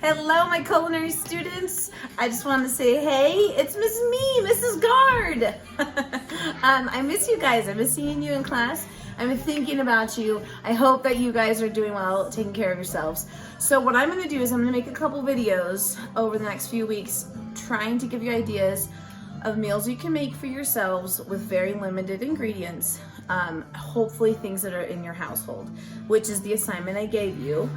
Hello, my culinary students. I just want to say, hey, it's me, Mrs. Guard. I miss you guys. I miss seeing you in class. I'm thinking about you. I hope that you guys are doing well, taking care of yourselves. So what I'm going to do is I'm going to make a couple videos over the next few weeks trying to give you ideas of meals you can make for yourselves with very limited ingredients. Hopefully things that are in your household, which is the assignment I gave you.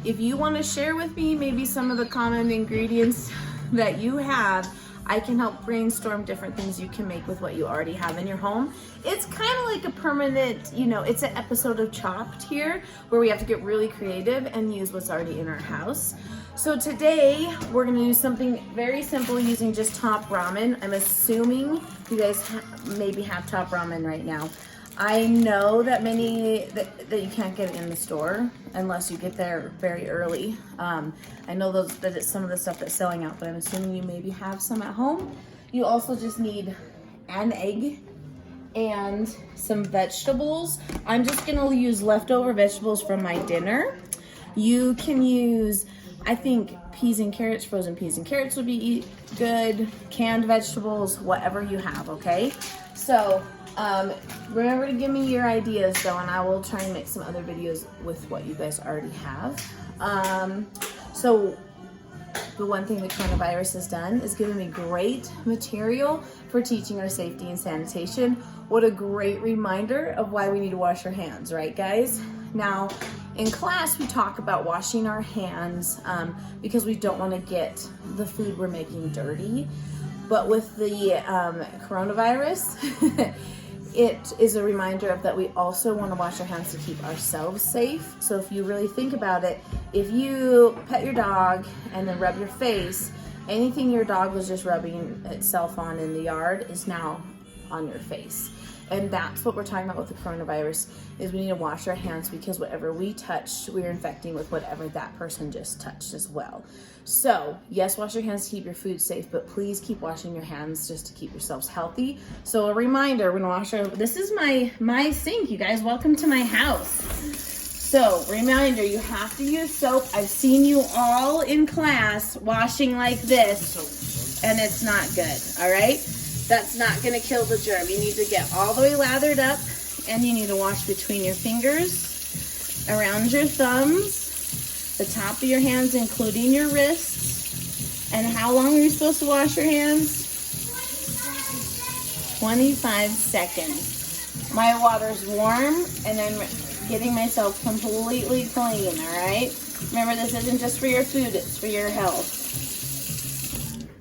If you want to share with me maybe some of the common ingredients that you have, I can help brainstorm different things you can make with what you already have in your home. It's kind of like a permanent, it's an episode of Chopped here where we have to get really creative and use what's already in our house. So today we're going to do something very simple using just top ramen. I'm assuming you guys maybe have top ramen right now. I know that many that you can't get it in the store unless you get there very early. I know that it's some of the stuff that's selling out, but I'm assuming you maybe have some at home. You also just need an egg and some vegetables. I'm just gonna use leftover vegetables from my dinner. You can use, I think, peas and carrots, frozen peas and carrots would be good, canned vegetables, whatever you have, okay? So remember to give me your ideas though, and I will try and make some other videos with what you guys already have. So the one thing the coronavirus has done is given me great material for teaching our safety and sanitation. What a great reminder of why we need to wash our hands, right guys? Now, in class, we talk about washing our hands because we don't want to get the food we're making dirty. But with the coronavirus, it is a reminder of that we also want to wash our hands to keep ourselves safe. So if you really think about it, if you pet your dog and then rub your face, anything your dog was just rubbing itself on in the yard is now on your face. And that's what we're talking about with the coronavirus, is we need to wash our hands because whatever we touched, we're infecting with whatever that person just touched as well. So yes, wash your hands to keep your food safe, but please keep washing your hands just to keep yourselves healthy. So a reminder, we're gonna wash this is my sink, you guys, welcome to my house. So reminder, you have to use soap. I've seen you all in class washing like this and it's not good, all right? That's not gonna kill the germ. You need to get all the way lathered up and you need to wash between your fingers, around your thumbs, the top of your hands, including your wrists. And how long are you supposed to wash your hands? 25 seconds. My water's warm and I'm getting myself completely clean, all right? Remember, this isn't just for your food, it's for your health.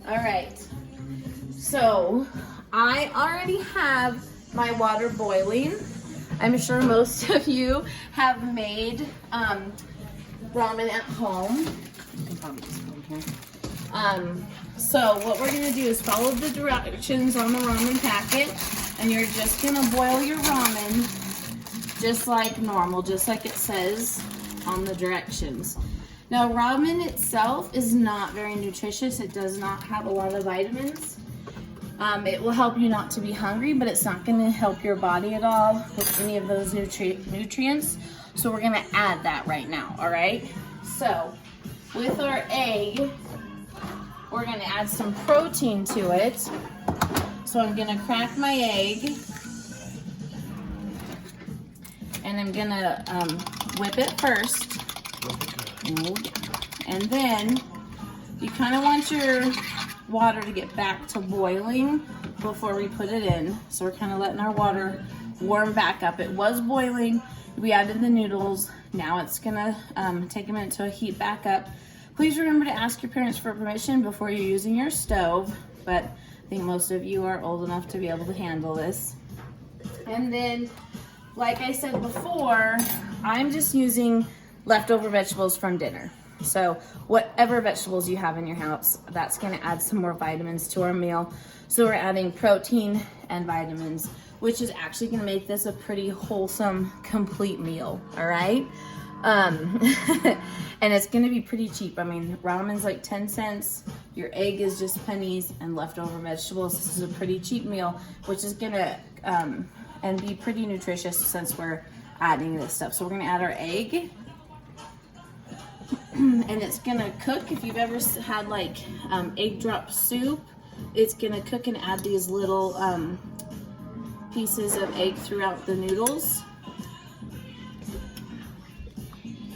All right. So I already have my water boiling. I'm sure most of you have made ramen at home. You can probably just put them here. So what we're gonna do is follow the directions on the ramen packet, and you're just gonna boil your ramen just like normal, just like it says on the directions. Now, ramen itself is not very nutritious. It does not have a lot of vitamins. It will help you not to be hungry, but it's not going to help your body at all with any of those nutrients. So we're going to add that right now, all right? So with our egg, we're going to add some protein to it. So I'm going to crack my egg, and I'm going to whip it first. And then you kind of want your water to get back to boiling before we put it in. So we're kind of letting our water warm back up. It was boiling, we added the noodles. Now it's gonna take a minute to heat back up. Please remember to ask your parents for permission before you're using your stove, but I think most of you are old enough to be able to handle this. And then, like I said before, I'm just using leftover vegetables from dinner. So whatever vegetables you have in your house, that's going to add some more vitamins to our meal. So we're adding protein and vitamins, which is actually going to make this a pretty wholesome, complete meal. All right. And it's going to be pretty cheap. I mean, ramen's like 10 cents. Your egg is just pennies, and leftover vegetables. This is a pretty cheap meal, which is going to and be pretty nutritious since we're adding this stuff. So we're going to add our egg. and it's gonna cook. If you've ever had like egg drop soup, it's gonna cook and add these little pieces of egg throughout the noodles.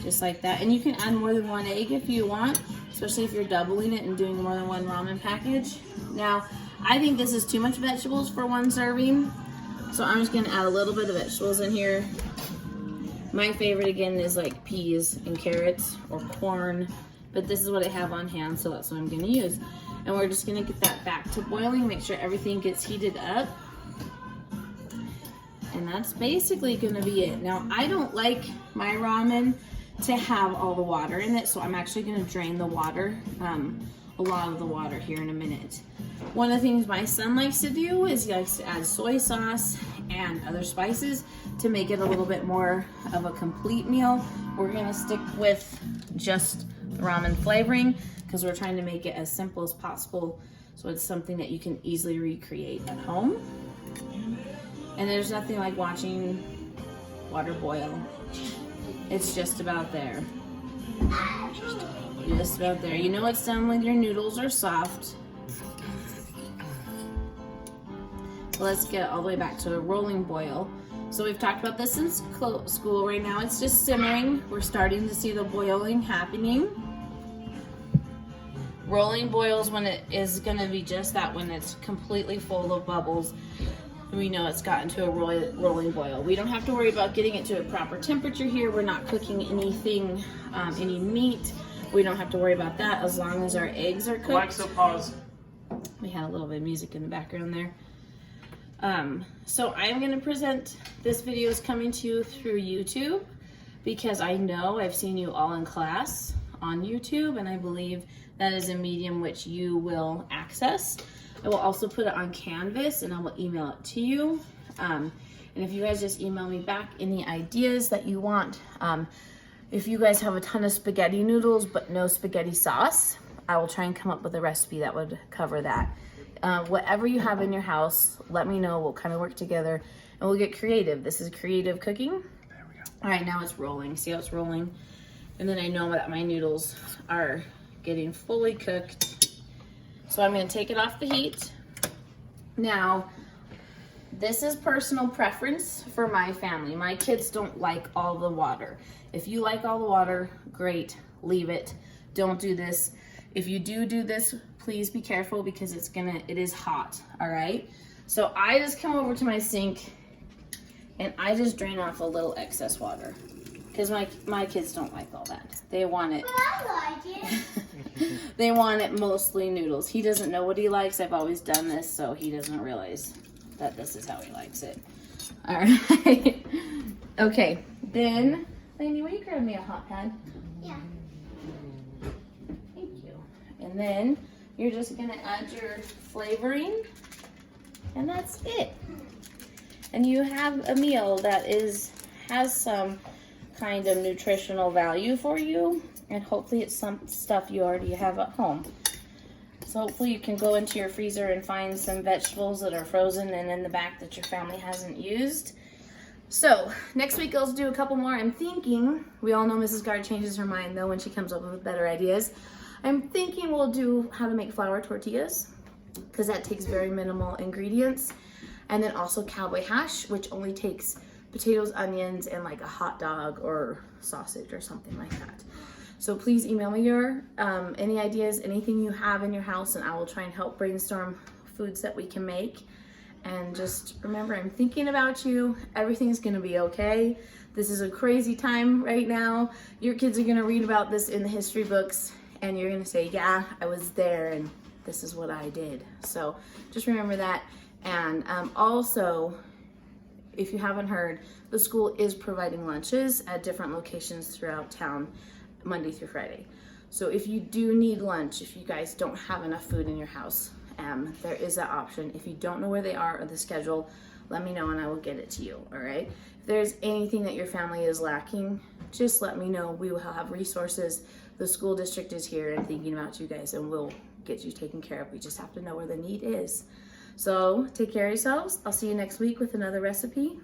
Just like that. And you can add more than one egg if you want, especially if you're doubling it and doing more than one ramen package. Now, I think this is too much vegetables for one serving, so I'm just gonna add a little bit of vegetables in here. My favorite again is like peas and carrots or corn, but this is what I have on hand, so that's what I'm gonna use. And we're just gonna get that back to boiling, make sure everything gets heated up. And that's basically gonna be it. Now, I don't like my ramen to have all the water in it, so I'm actually gonna drain the water, a lot of the water here in a minute. One of the things my son likes to do is he likes to add soy sauce and other spices to make it a little bit more of a complete meal. We're gonna stick with just the ramen flavoring because we're trying to make it as simple as possible, so it's something that you can easily recreate at home. And there's nothing like watching water boil. It's just about there. Just about there. You know it's done when your noodles are soft. Let's get all the way back to a rolling boil. So we've talked about this in school. Right now it's just simmering. We're starting to see the boiling happening. Rolling boils when it is gonna be just that, when it's completely full of bubbles. We know it's gotten to a rolling boil. We don't have to worry about getting it to a proper temperature here. We're not cooking anything, any meat. We don't have to worry about that as long as our eggs are cooked. Alexa, pause. We had a little bit of music in the background there. So I'm gonna present, this video is coming to you through YouTube because I know I've seen you all in class on YouTube, and I believe that is a medium which you will access. I will also put it on Canvas and I will email it to you. And if you guys just email me back any ideas that you want, if you guys have a ton of spaghetti noodles but no spaghetti sauce, I will try and come up with a recipe that would cover that. Whatever you have in your house, let me know. We'll kind of work together and we'll get creative. This is creative cooking. There we go. All right, now it's rolling. See how it's rolling? And then I know that my noodles are getting fully cooked. So I'm gonna take it off the heat. Now, this is personal preference for my family. My kids don't like all the water. If you like all the water, great, leave it. Don't do this. If you do this, please be careful because it is hot, all right? So I just come over to my sink and I just drain off a little excess water because my kids don't like all that. They want it. But I like it. They want it mostly noodles. He doesn't know what he likes. I've always done this, so he doesn't realize that this is how he likes it. All right. Okay, then, Lainey, will you grab me a hot pad? Yeah. Thank you. And then you're just gonna add your flavoring, and that's it. And you have a meal that has some kind of nutritional value for you, and hopefully it's some stuff you already have at home. So hopefully you can go into your freezer and find some vegetables that are frozen and in the back that your family hasn't used. So next week I'll do a couple more. I'm thinking, we all know Mrs. Guard changes her mind though when she comes up with better ideas. I'm thinking we'll do how to make flour tortillas because that takes very minimal ingredients. And then also cowboy hash, which only takes potatoes, onions, and like a hot dog or sausage or something like that. So please email me your any ideas, anything you have in your house, and I will try and help brainstorm foods that we can make. And just remember, I'm thinking about you. Everything's gonna be okay. This is a crazy time right now. Your kids are gonna read about this in the history books, and you're gonna say, yeah, I was there, and this is what I did. So just remember that. And also, if you haven't heard, the school is providing lunches at different locations throughout town, Monday through Friday. So if you do need lunch, if you guys don't have enough food in your house, there is that option. If you don't know where they are or the schedule, let me know and I will get it to you, all right? If there's anything that your family is lacking, just let me know. We will have resources. The school district is here and thinking about you guys, and we'll get you taken care of. We just have to know where the need is. So take care of yourselves. I'll see you next week with another recipe.